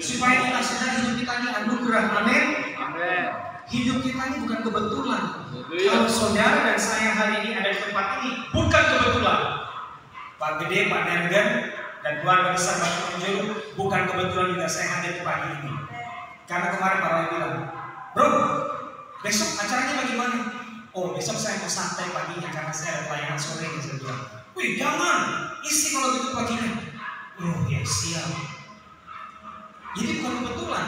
Supaya kita sadar hidup kita ini anugerah. Amin. Hidup kita ini bukan kebetulan. Kalau saudara dan saya hari ini ada di tempat ini bukan kebetulan. Pak Gede, Pak Nergen, dan keluarga besar Pak Tunjul, bukan kebetulan juga saya hadir di pagi ini. Karena kemarin Pak Roy bilang, bro, besok acaranya bagaimana? Oh, besok saya mau santai paginya karena saya ada pelayanan sore. Saya bilang, wih jangan, isi kalau gitu paginya. Oh ya siap. Jadi bukan kebetulan.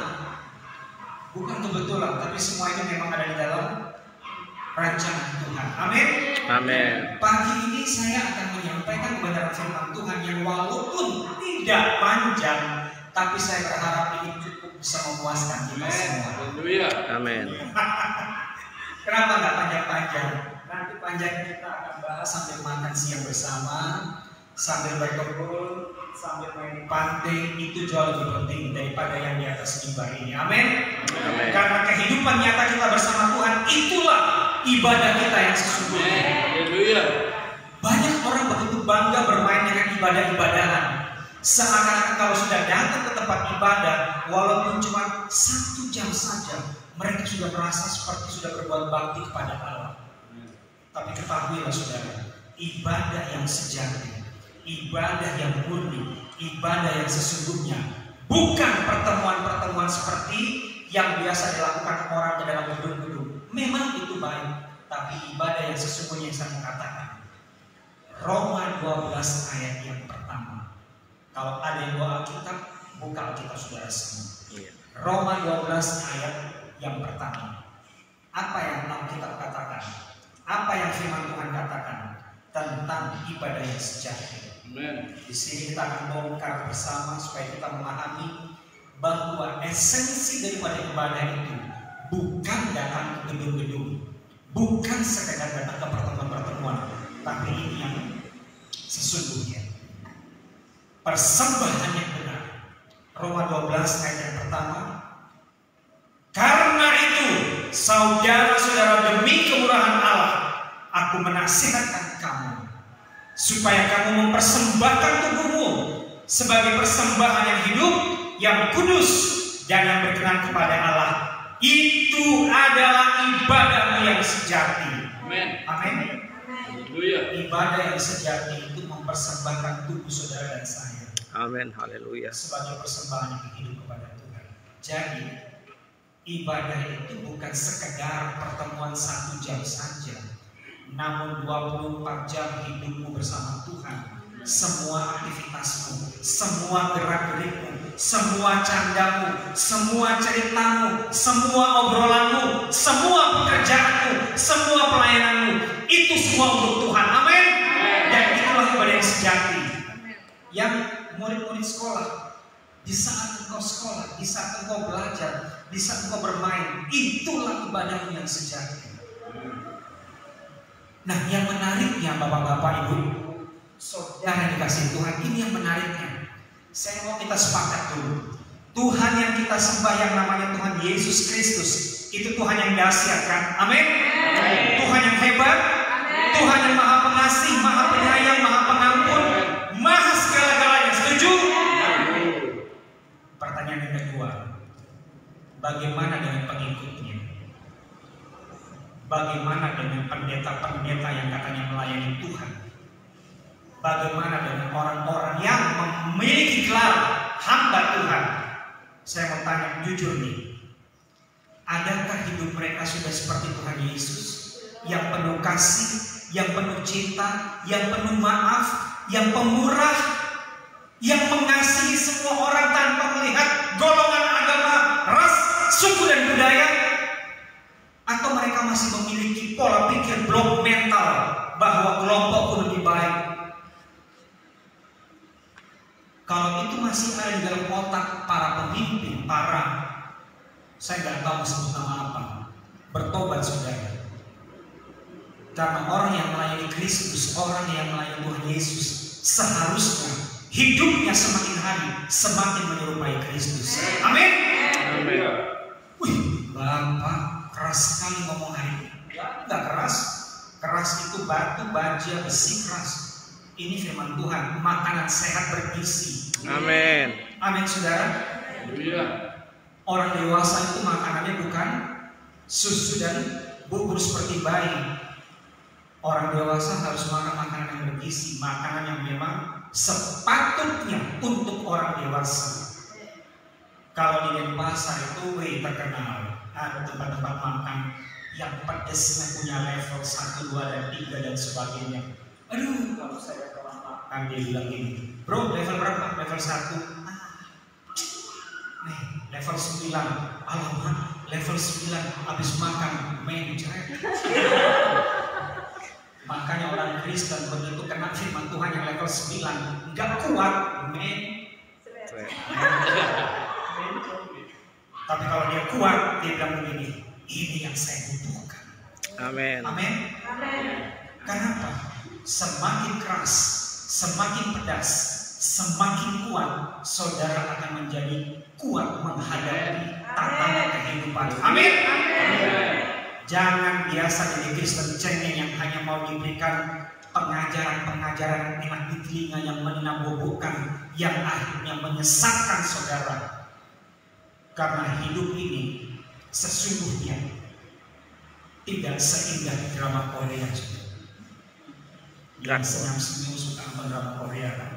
Bukan kebetulan, tapi semua ini memang ada di dalam rencana Tuhan. Amin. Amin. Pagi ini saya akan menyampaikan kebenaran firman Tuhan yang walaupun tidak panjang, tapi saya berharap ini cukup bisa memuaskan kita semua. Haleluya. Amin. Kenapa nggak panjang-panjang? Nanti panjang kita akan bahas sambil makan siang bersama, sambil berkebun, sambil main di pantai. Itu jauh lebih penting daripada yang di atas mimbar ini. Amin. Amin. Karena kehidupan nyata kita bersama Tuhan itulah ibadah kita yang sesungguhnya. Haleluya. Banyak orang begitu bangga bermain dengan ibadah-ibadahan. Seakan-akan kalau sudah datang ke tempat ibadah, walaupun cuma 1 jam saja, mereka sudah merasa seperti sudah berbuat bakti kepada Allah. Tapi ketahuilah saudara, ibadah yang sejati, ibadah yang murni, ibadah yang sesungguhnya, bukan pertemuan-pertemuan seperti yang biasa dilakukan orang di dalam gedung-gedung. Memang itu baik, tapi ibadah yang sesungguhnya yang saya katakan. Roma 12 ayat yang pertama. Kalau ada yang bawa Alkitab, buka Alkitab saudara semua. Roma 12 ayat yang pertama. Apa yang Alkitab katakan? Apa yang firman Tuhan katakan tentang ibadah yang sejati? Di sini kita akan bongkar bersama supaya kita memahami bahwa esensi daripada ibadah itu bukan datang ke gedung-gedung, bukan sekedar datang ke pertemuan-pertemuan, tapi ini yang sesungguhnya persembahan yang benar. Roma 12 ayat yang pertama. Karena itu, saudara-saudara, demi kemurahan Allah, aku menasihatkan kamu supaya kamu mempersembahkan tubuhmu sebagai persembahan yang hidup, yang kudus, dan yang berkenan kepada Allah. Itu adalah ibadahmu yang sejati. Amin. Amin. Ibadah yang sejati itu mempersembahkan tubuh saudara dan saya. Amin. Haleluya. Sebagai persembahan yang hidup kepada Tuhan. Jadi ibadah itu bukan sekedar pertemuan 1 jam saja, namun 24 jam hidupmu bersama Tuhan. Semua aktivitasmu, semua gerak-gerikmu, semua candamu, semua ceritamu, semua obrolanmu, semua pekerjaanmu, semua pelayananmu, itu semua untuk Tuhan. Amin. Dan itulah ibadah yang sejati. Yang murid-murid sekolah, di saat engkau sekolah, di saat engkau belajar, di saat engkau bermain, itulah ibadahmu yang sejati. Nah, yang menariknya Bapak-bapak, Ibu, saudara yang dikasihi Tuhan, ini yang menariknya. Saya mau kita sepakat dulu. Tuhan yang kita sembah yang namanya Tuhan Yesus Kristus, itu Tuhan yang dahsyat kan? Amin. Tuhan yang hebat, Tuhan yang maha pengasih, maha penyayang, maha pengampun, maha segala-galanya. Setuju? Pertanyaan yang kedua, bagaimana dengan pengikutnya? Bagaimana dengan pendeta-pendeta yang katanya melayani Tuhan? Bagaimana dengan orang-orang yang memiliki gelar hamba Tuhan? Saya mau tanya jujur nih, adakah hidup mereka sudah seperti Tuhan Yesus yang penuh kasih, yang penuh cinta, yang penuh maaf, yang pemurah, yang mengasihi semua orang tanpa melihat golongan agama, ras, suku dan budaya? Atau mereka masih memiliki pola pikir blok mental bahwa kelompokku lebih baik? Kalau itu masih ada di dalam otak para pemimpin, saya nggak tahu sebut nama apa, bertobat saudara. Karena orang yang melayani Kristus, orang yang melayani Tuhan Yesus, seharusnya hidupnya semakin hari semakin menyerupai Kristus. Amin. Amin. Wih, Bapak keras sekali ngomong hari ini. Ya, nggak keras. Keras itu batu, baja, besi keras. Ini firman Tuhan, makanan sehat bergizi. Amin. Amin saudara. Orang dewasa itu makanannya bukan susu dan bubur seperti bayi. Orang dewasa harus makan makanan yang bergizi, makanan yang memang sepatutnya untuk orang dewasa. Kalau di Denpasar itu terkenal ada tempat-tempat makan yang pedesnya punya level 1, 2, dan 3 dan sebagainya. Aduh, kalau saya orang makan dia bilang gini, bro level berapa? Level 1. Nih, level 9. Alamak, level 9 habis makan mencret. Makanya orang Kristen begitu kena firman Tuhan yang level 9 nggak kuat tapi kalau dia kuat dia bilang begini, ini yang saya butuhkan. Amin. Amin. Kenapa? Semakin keras, semakin pedas, semakin kuat, saudara akan menjadi kuat menghadapi tantangan kehidupan. Amin. Jangan biasa jadi Kristen cengeng yang hanya mau diberikan pengajaran-pengajaran enak di telinga yang menabobokkan, yang akhirnya menyesatkan saudara. Karena hidup ini sesungguhnya tidak seindah drama Korea. Yang senyum-senyum suka nonton drama Korea kan?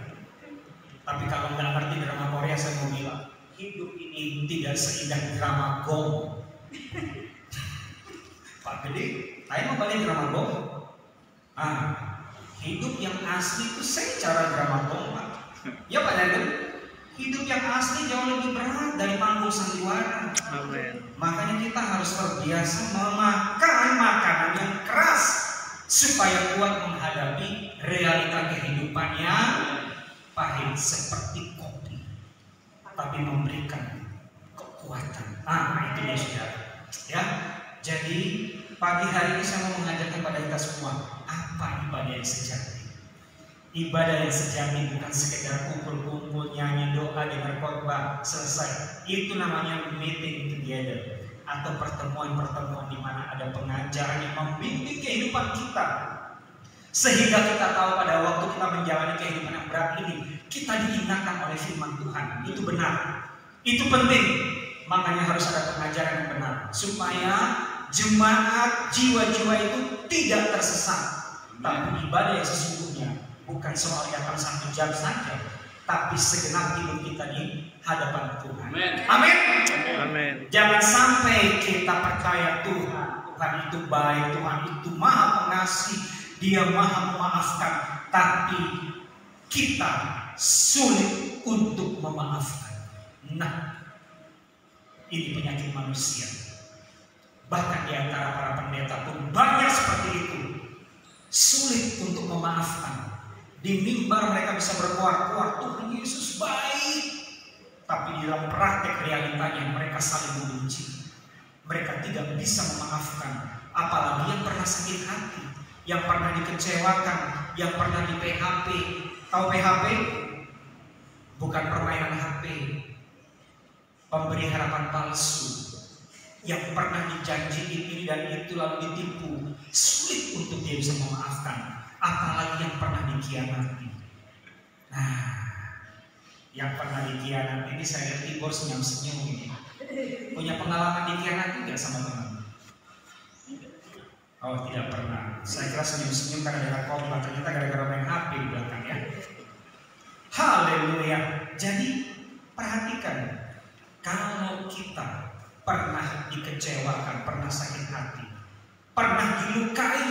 Tapi kalau nggak ngerti drama Korea, saya mau bilang hidup ini tidak seindah drama Gong. Pak Gede, saya mau balik drama Gong. Hidup yang asli itu secara drama Gong, Pak. Ya Pak Dadan, hidup yang asli jauh lebih berat dari panggung sandiwara. Amin. Makanya kita harus terbiasa memakan makanan yang keras supaya kuat menghadapi realita kehidupan yang pahit seperti kopi, tapi memberikan kekuatan. Itu dia saudara. Ya, jadi pagi hari ini saya mau mengajarkan pada kita semua apa ibadah yang sejati. Ibadah yang sejati bukan sekedar kumpul-kumpul, nyanyi, doa, dengar khotbah, selesai. Itu namanya meeting together atau pertemuan-pertemuan di mana ada pengajaran yang membimbing kehidupan kita. Sehingga kita tahu pada waktu kita menjalani kehidupan yang berat ini, kita diingatkan oleh firman Tuhan. Itu benar. Itu penting. Makanya harus ada pengajaran yang benar supaya jemaat jiwa-jiwa itu tidak tersesat. Tapi ibadah yang sesungguhnya bukan soal datang 1 jam saja, tapi segenap hidup kita di hadapan Tuhan. Amin. Amin. Jangan sampai kita percaya Tuhan itu baik, Tuhan itu maha pengasih, Dia maha memaafkan, tapi kita sulit untuk memaafkan. Nah, ini penyakit manusia. Bahkan di antara para pendeta pun banyak seperti itu, sulit untuk memaafkan. Di mimbar mereka bisa berkuar-kuar, Tuhan Yesus baik, tapi di dalam praktek realitanya mereka saling membenci. Mereka tidak bisa memaafkan. Apalagi yang pernah sakit hati, yang pernah dikecewakan, yang pernah di PHP. Tahu PHP? Bukan permainan HP, pemberi harapan palsu, yang pernah dijanjiin ini dan itu lalu ditipu. Sulit untuk dia bisa memaafkan. Apalagi yang pernah dikhianati. Nah, yang pernah dikhianati ini saya lihat Igor senyum-senyum ini. Punya pengalaman dikhianati nggak sama teman? Oh, tidak pernah. Saya kira senyum-senyum karena dengar khotbah, ternyata gara-gara main HP di belakang ya. Haleluya. Jadi perhatikan, kalau kita pernah dikecewakan, pernah sakit hati, pernah dilukai,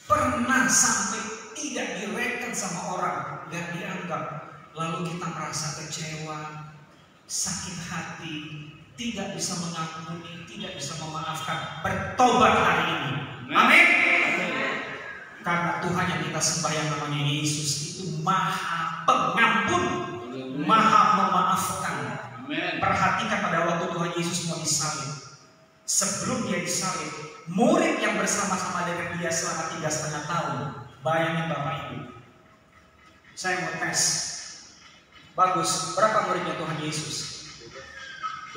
pernah sampai tidak direken sama orang, gak dianggap, lalu kita merasa kecewa, sakit hati, tidak bisa mengampuni, tidak bisa memaafkan, bertobat hari ini. Amin. Karena Tuhan yang kita sembah yang namanya Yesus itu maha pengampun, maha memaafkan. Perhatikan pada waktu Tuhan Yesus mau disalib, sebelum dia disalib, murid yang bersama-sama dengan dia selama 3,5 tahun. Bayangin Bapak Ibu, saya mau tes. Bagus, berapa muridnya Tuhan Yesus?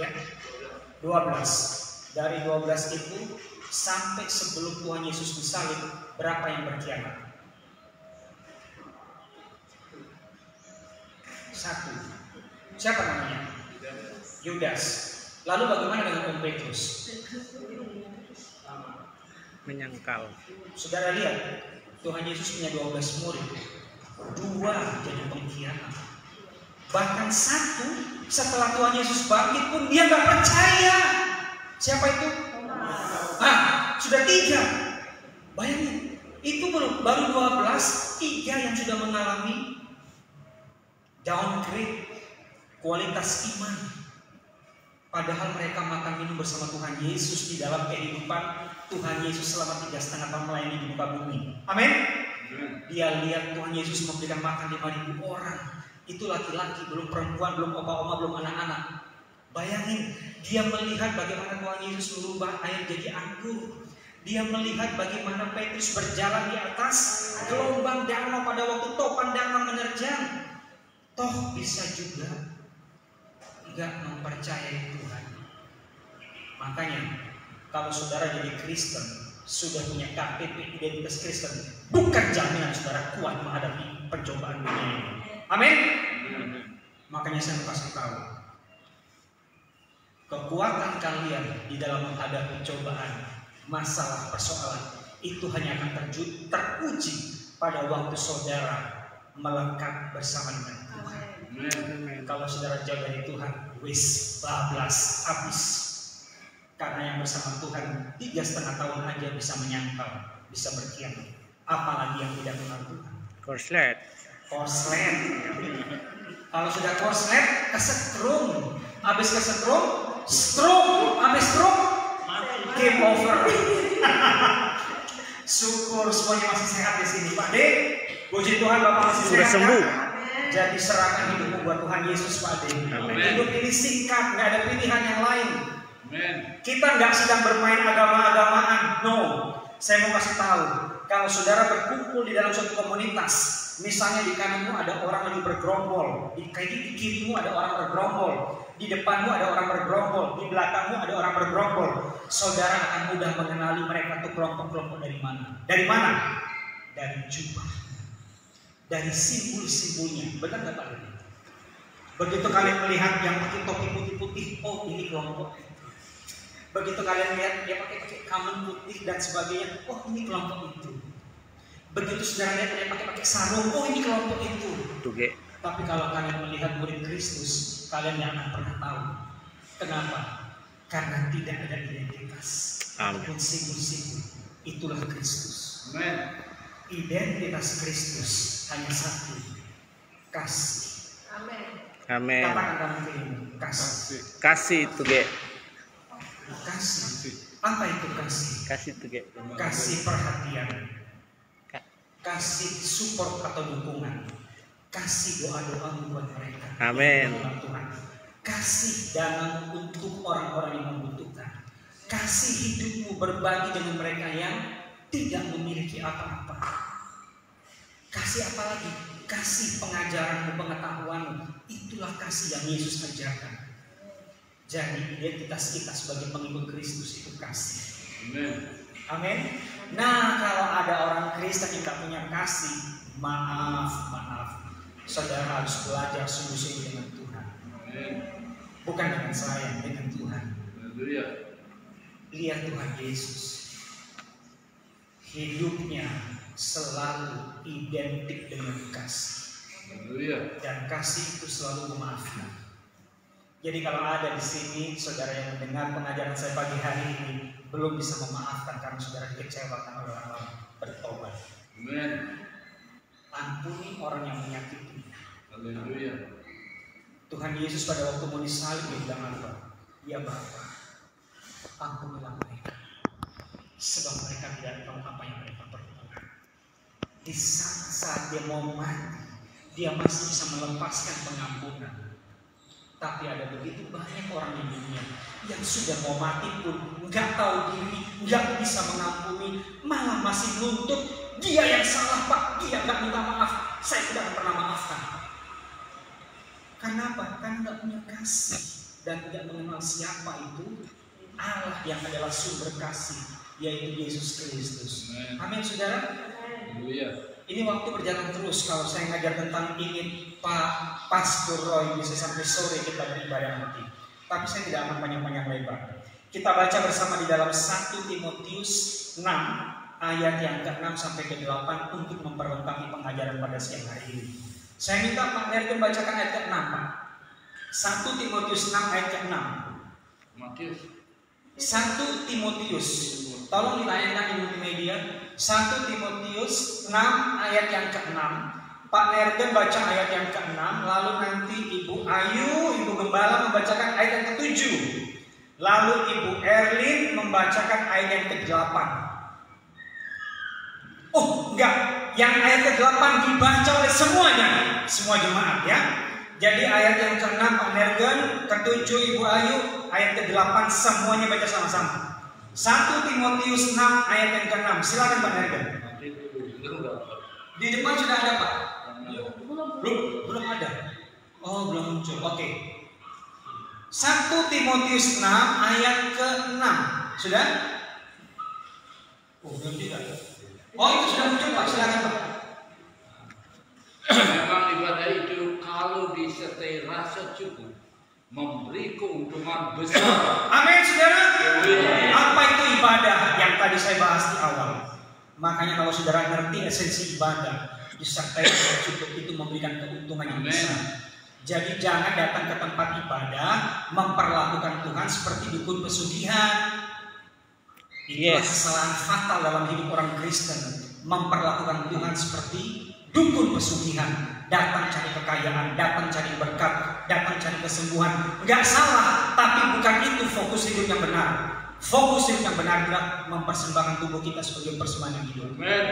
Ya, 12. Dari 12 itu sampai sebelum Tuhan Yesus disalib, berapa yang berkhianat? 1. Siapa namanya? Yudas. Lalu bagaimana dengan Om Petrus? Menyangkal. Saudara lihat, Tuhan Yesus punya 12 murid. 2 jadi pengkhianat. Bahkan 1 setelah Tuhan Yesus bangkit pun dia nggak percaya. Siapa itu? Sudah 3. Bayangin, itu baru 12, 3 yang sudah mengalami downgrade kualitas iman. Padahal mereka makan minum bersama Tuhan Yesus di dalam kehidupan Tuhan Yesus selama 3,5 tahun melayani di muka bumi. Amin. Dia lihat Tuhan Yesus memberikan makan 5.000 orang. Itu laki-laki, belum perempuan, belum opa-oma, belum anak-anak. Bayangin, dia melihat bagaimana Tuhan Yesus merubah air jadi anggur. Dia melihat bagaimana Petrus berjalan di atas gelombang danau pada waktu topan danau menerjang. Toh bisa juga enggak mempercayai Tuhan. Makanya kalau saudara jadi Kristen, sudah punya KTP identitas Kristen, bukan jaminan saudara kuat menghadapi pencobaan dunia ini. Amin. Makanya saya mau kasih tahu, kekuatan kalian di dalam menghadapi cobaan, masalah, persoalan itu hanya akan teruji pada waktu saudara melekat bersama dengan Tuhan. Kalau saudara jauh dari Tuhan, wis bablas, habis. Karena yang bersama Tuhan 3,5 tahun aja bisa menyangkal, bisa berkhianat. Apalagi yang tidak kenal Tuhan. Korslet. Kalau sudah korslet, kesetrum. Habis kesetrum, stroke. Habis stroke, game over. Syukur semuanya masih sehat di sini, Pak De. Puji Tuhan, Bapak masih sudah sehat. Sembuh. Jadi serahkan hidupmu buat Tuhan Yesus, Pak De. Hidup ini singkat, nggak ada pilihan yang lain. Kita nggak sedang bermain agama-agamaan. No, saya mau kasih tahu, kalau saudara berkumpul di dalam suatu komunitas, misalnya di kananmu ada orang lagi bergerombol, di kirimu ada orang bergerombol, di depanmu ada orang bergerombol, di belakangmu ada orang bergerombol, saudara akan mudah mengenali mereka tuh kelompok-kelompok dari mana. Dari mana? Dari jubah, dari simbol-simbolnya. Benar nggak Pak? Begitu kalian melihat yang pakai topi putih-putih, oh ini kelompok. Begitu kalian lihat dia pakai kamen putih dan sebagainya, oh ini kelompok itu. Begitu saudara lihat dia pakai sarung, oh ini kelompok itu. Tuge. Tapi kalau kalian melihat murid Kristus, kalian yang akan pernah tahu. Kenapa? Karena tidak ada identitas ataupun simbol-simbol. Itulah Kristus. Amen. Identitas Kristus hanya satu, kasih. Amin. Katakan kanan kirimu, kasih. Kasih tuge. Kasih. Apa itu kasih? Kasih tuge. Kasih perhatian, kasih support atau dukungan, kasih doa-doa buat mereka. Amin. Tuhan, kasih dana untuk orang-orang yang membutuhkan, kasih hidupmu berbagi dengan mereka yang tidak memiliki apa-apa. Kasih apa lagi? Kasih pengajaranmu, pengetahuanmu. Itulah kasih yang Yesus ajarkan. Jadi identitas kita sebagai pengikut Kristus itu kasih. Amen. Amin. Nah, kalau ada orang Kristen yang tak punya kasih, maaf. Saudara harus belajar sungguh-sungguh dengan Tuhan. Amen. Bukan dengan saya, dengan Tuhan. Haleluya. Lihat Tuhan Yesus. Hidupnya selalu identik dengan kasih. Haleluya. Dan kasih itu selalu memaafkan. Jadi kalau ada di sini saudara yang mendengar pengajaran saya pagi hari ini belum bisa memaafkan karena saudara dikecewakan oleh orang lain, bertobat. Amen. Ampuni orang yang menyakiti. Haleluya. Tuhan Yesus pada waktu mau disalib dia bilang apa? Ya Bapa, ampunilah mereka, sebab mereka tidak tahu apa yang mereka perbuat. Di saat dia mau mati, dia masih bisa melepaskan pengampunan. Tapi ada begitu banyak orang di dunia yang sudah mau mati pun nggak tahu diri, nggak bisa mengampuni, malah masih nuntut dia yang salah Pak, dia nggak minta maaf, saya tidak pernah maafkan. Karena apa? Karena nggak punya kasih dan tidak mengenal siapa itu Allah yang adalah sumber kasih, yaitu Yesus Kristus. Amin, saudara. Haleluya. Ini waktu berjalan terus. Kalau saya ngajar tentang ini, Pak Pastor Roy bisa sampai sore kita beribadah nanti. Tapi saya tidak akan panjang-panjang lebar. Kita baca bersama di dalam 1 Timotius 6 ayat yang ke-6 sampai ke-8 untuk memperlengkapi pengajaran pada siang hari ini. Saya minta Pak Nergen bacakan ayat ke-6, Pak. 1 Timotius 6 ayat ke-6. Matius. 1 Timotius. Tolong ditayangkan di multimedia. 1 Timotius 6 ayat yang ke-6. Pak Nergen baca ayat yang ke-6, lalu nanti Ibu Ayu, Ibu Gembala membacakan ayat yang ke-7. Lalu Ibu Erlin membacakan ayat yang ke-8. Oh, enggak. Yang ayat ke-8 dibaca oleh semuanya, semua jemaat ya. Jadi ayat yang ke-6 Pak Nergen, ke-7 Ibu Ayu, ayat ke-8 semuanya baca sama-sama. 1 Timotius 6 ayat yang ke-6. Silakan Pak Nergen. Di depan sudah ada Pak? Belum ada. Oh, belum muncul. Oke. 1 Timotius 6 ayat ke-6. Sudah? Oh, belum juga. Oh, itu sudah muncul Pak. Silakan Pak. Memang ibadah itu kalau disertai rasa cukup memberi keuntungan besar. Amin, saudara. Apa itu ibadah yang tadi saya bahas di awal? Makanya kalau saudara ngerti esensi ibadah, disertai rasa cukup itu memberikan keuntungan yang besar. Jadi jangan datang ke tempat ibadah memperlakukan Tuhan seperti dukun pesugihan. Itulah kesalahan fatal dalam hidup orang Kristen, memperlakukan Tuhan seperti dukun pesugihan. Datang cari kekayaan, datang cari berkat, datang cari kesembuhan. Enggak salah, tapi bukan itu fokus hidup yang benar. Fokus hidup yang benar adalah mempersembahkan tubuh kita sebagai persembahan yang hidup.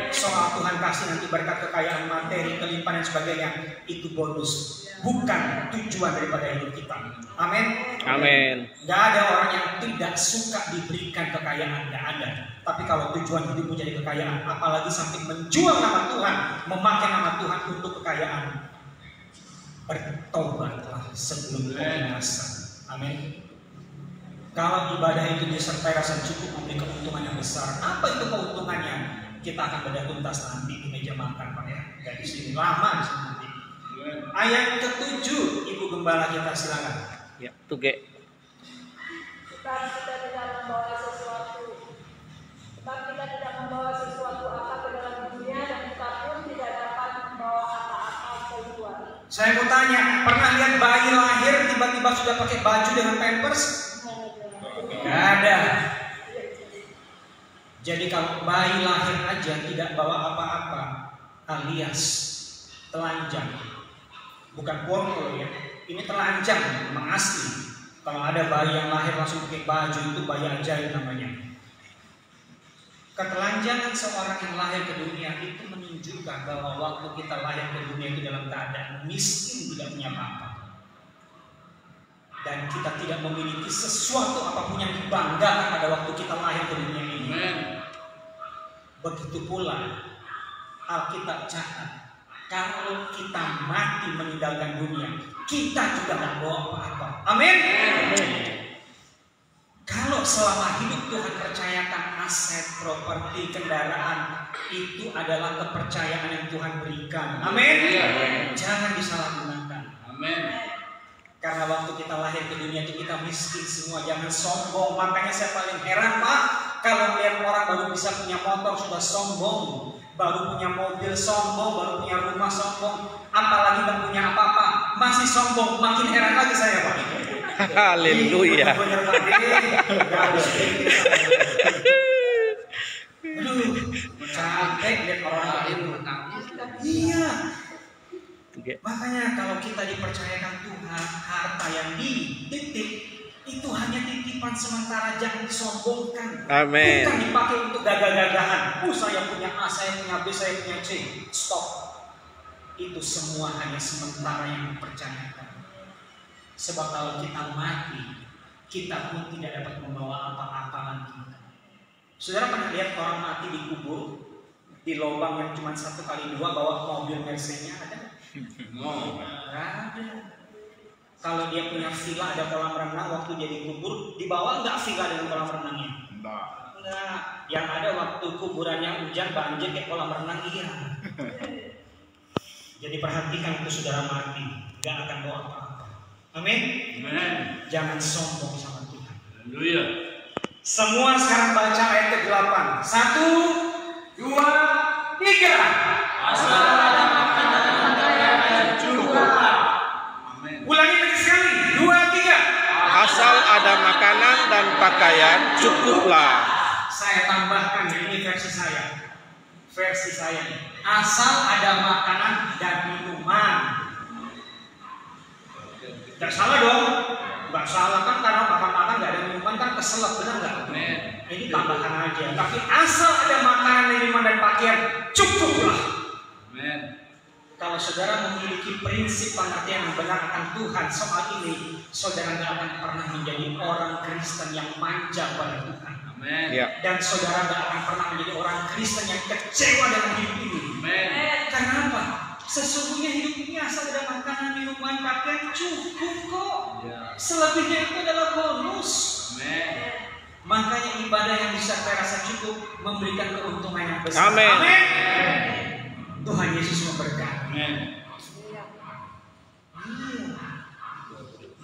Soal Tuhan kasih nanti berkat kekayaan materi, kelimpahan dan sebagainya, itu bonus, bukan tujuan daripada hidup kita. Amin. Amin. Gak ada orang yang tidak suka diberikan kekayaan, gak ada. Tapi kalau tujuan hidup menjadi kekayaan, apalagi sampai menjual nama Tuhan, memakai nama Tuhan untuk kekayaan, bertobatlah sebelum binasa. Amin. Kalau ibadah itu disertai rasa cukup memberi keuntungan yang besar, apa itu keuntungannya? Kita akan bedah tuntas nanti di meja makan, Pak ya. Gak di sini, lama di sini nanti. Ayat ke-7, Ibu Gembala kita silakan. Ya, tuge. Kita tidak membawa sesuatu, sebab kita tidak membawa sesuatu apa ke dalam dunia dan kita pun tidak dapat membawa apa-apa keluar. Saya mau tanya, pernah lihat bayi lahir tiba-tiba sudah pakai baju dengan pampers? Gak ada. Jadi kalau bayi lahir aja tidak bawa apa-apa, alias telanjang, bukan porno ya, ini telanjang, memang asli. Kalau ada bayi yang lahir langsung pakai baju, itu bayi ajaib namanya. Ketelanjangan seorang yang lahir ke dunia itu menunjukkan bahwa waktu kita lahir ke dunia itu dalam keadaan miskin, tidak punya apa-apa. Dan kita tidak memiliki sesuatu apapun yang dibanggakan pada waktu kita lahir ke dunia ini. Begitu pula Alkitab catat, kalau kita mati meninggalkan dunia, kita juga tidak bawa apa-apa. Amin. Kalau selama hidup Tuhan percayakan aset, properti, kendaraan, itu adalah kepercayaan yang Tuhan berikan. Amin. Jangan disalahgunakan. Amin. Karena waktu kita lahir ke dunia itu kita miskin semua, jangan sombong. Makanya saya paling heran Pak, kalau melihat orang baru bisa punya motor sudah sombong, baru punya mobil sombong, baru punya rumah sombong, apalagi tak punya apa-apa masih sombong. Makin heran lagi saya Pak. Haleluya. Aduh, capek lihat orang lain menangis. Iya. Makanya kalau kita dipercayakan Tuhan harta yang dititip, itu hanya titipan sementara, jangan disombongkan. Amin. Bukan dipakai untuk gagah-gagahan. Saya punya A, saya punya B, saya punya C. Stop. Itu semua hanya sementara yang dipercayakan. Sebab kalau kita mati, kita pun tidak dapat membawa apa-apa lagi. Saudara pernah lihat orang mati dikubur di lubang yang cuma 1x2 bawa mobil Mercy-nya, ada? Ada. Kalau dia punya villa ada kolam renang, waktu dia dikubur dibawa nggak villa dengan kolam renangnya? Enggak. Yang ada waktu kuburannya hujan banjir kayak kolam renang, iya. Jadi perhatikan itu saudara mati, nggak akan bawa apa-apa. Amin. Amen. Jangan sombong sama Tuhan. Haleluya. Semua sekarang baca ayat ke-8. 1, 2, 3. Asal ada makanan dan cukup. Amin. Ulangi lagi sekali. 2, 3. Asal ada makanan dan pakaian, cukuplah. Saya tambahkan ya, ini versi saya. Versi saya. Asal ada makanan dan minuman. Tidak salah dong. Nggak salah kan, karena makan-makan nggak ada minuman kan keselak, benar nggak? Amin. Ini tambahan aja. Tapi asal ada makanan, minuman dan pakaian, cukuplah. Amin. Kalau saudara memiliki prinsip pengertian yang benar akan Tuhan soal ini, saudara nggak akan pernah menjadi orang Kristen yang manja pada Tuhan. Amin. Ya. Dan saudara nggak akan pernah menjadi orang Kristen yang kecewa dengan hidup ini. Amin. Karena apa? Sesungguhnya hidup ini asal ada makanan, minuman, pakaian cukup kok. Ya. Selebihnya itu adalah bonus. Amin. Makanya ibadah yang bisa terasa cukup memberikan keuntungan yang besar. Amin. Amin. Tuhan Yesus memberkati. Amin. Iya.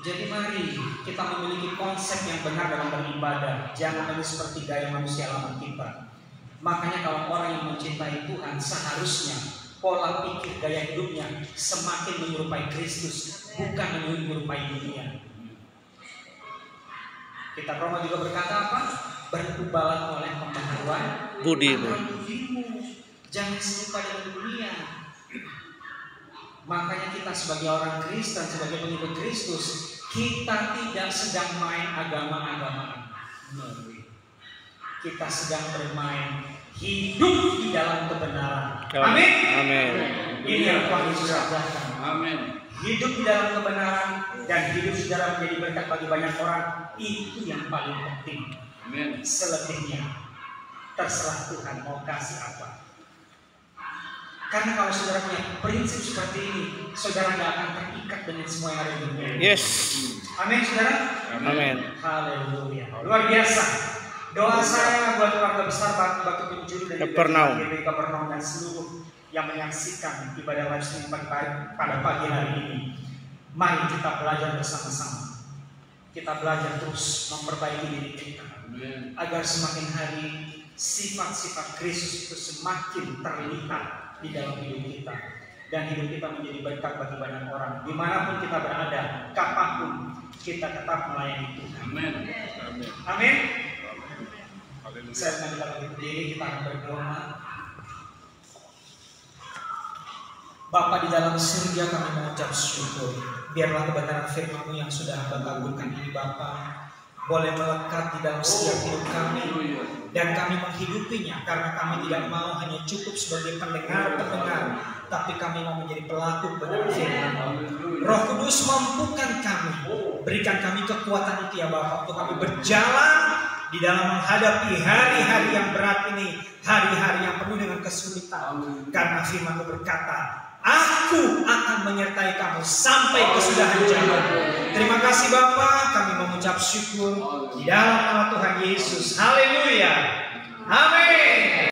Jadi mari kita memiliki konsep yang benar dalam beribadah. Jangan hanya seperti gaya manusia lama kita. Makanya kalau orang yang mencintai Tuhan, seharusnya pola pikir gaya hidupnya semakin menyerupai Kristus, bukan menyerupai dunia. Kitab Roma juga berkata apa? Berubahlah oleh pembaharuan Budimu. budimu. Jangan serupa dengan dunia. Makanya kita sebagai orang Kristen, sebagai pengikut Kristus, kita tidak sedang main agama-agamaan. Kita sedang bermain hidup di dalam kebenaran. Amin. Amin. Ini yang Tuhan Yesus ajarkan. Amin. Hidup di dalam kebenaran dan hidup saudara menjadi berkat bagi banyak orang, itu yang paling penting. Amin. Selebihnya terserah Tuhan mau kasih apa. Karena kalau saudara punya prinsip seperti ini, saudara nggak akan terikat dengan semua yang ada di dunia. Yes. Amin, saudara. Amin. Haleluya. Luar biasa. Doa saya buat keluarga besar Batu Penjuru dan Kapernaum. Kapernaum dan seluruh yang menyaksikan ibadah live streaming pada pagi hari ini. Mari kita belajar bersama-sama. Kita belajar terus memperbaiki diri kita, Amin. agar semakin hari sifat-sifat Kristus itu semakin terlihat di dalam hidup kita, dan hidup kita menjadi berkat bagi banyak orang. Dimanapun kita berada, kapanpun kita tetap melayani Tuhan. Amin. Amin. Saya akan kita berdiri, kita akan berdoa. Bapa di dalam surga, kami mengucap syukur. Biarlah kebenaran firman-Mu yang sudah Hamba kabulkan ini, Bapa, boleh melekat di dalam setiap hidup kami, dan kami menghidupinya, karena kami tidak mau hanya cukup sebagai pendengar-pendengar, tapi kami mau menjadi pelaku kebenaran firman-Mu. Roh Kudus, mampukan kami, berikan kami kekuatan itu ya Bapa, untuk kami berjalan di dalam menghadapi hari-hari yang berat ini, hari-hari yang penuh dengan kesulitan. Karena firman-Mu berkata, Aku akan menyertai kamu sampai kesudahan zaman. Terima kasih Bapa, kami mengucap syukur di dalam nama Tuhan Yesus. Haleluya. Amin.